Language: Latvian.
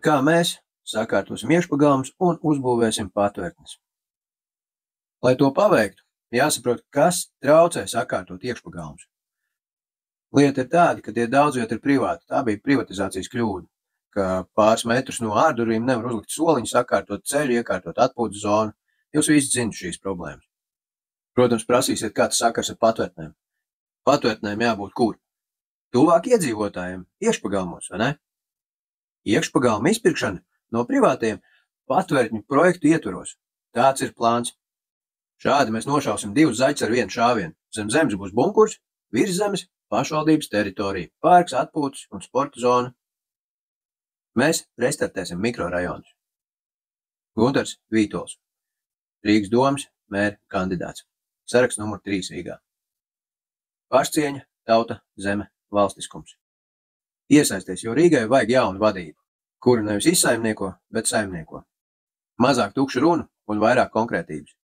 Kā mēs sakārtosim iekšpagalmus un uzbūvēsim patvērtnes. Lai to paveiktu, jāsaprot, kas traucē sakārtot iekšpagalmus. Lieta ir tāda, ka tie daudz vieta ir privāti. Tā bija privatizācijas kļūda, ka pāris metrus no ārdurvīm nevar uzlikt soliņu, sakārtot ceļu, iekārtot atpūtas zonu. Jūs visi zinat šīs problēmas. Protams, prasīsiet, kā tas sakars ar patvērtnēm. Patvērtnēm jābūt kur? Tuvāk iedzīvotājiem, iekšpagalmos, vai ne? Iekšpagalma izpirkšana no privātiem patvērtņu projektu ietvaros. Tāds ir plāns. Šādi mēs nošausim 2 zaķus ar 1 šāvienu. Zem zemes būs bunkurs, virs zemes pašvaldības teritorija, parks, atpūtas un sporta zona. Mēs restartēsim mikrorajonus. Guntars Vītols, Rīgas domes mēra kandidāts. Saraksts numur 3 Rīgā. Pašcieņa, tauta, zeme, valstiskums. Iesaisties, jo Rīgai vajag jaunu vadību, kura nevis izsaimnieko, bet saimnieko. Mazāk tukšu runu un vairāk konkrētības.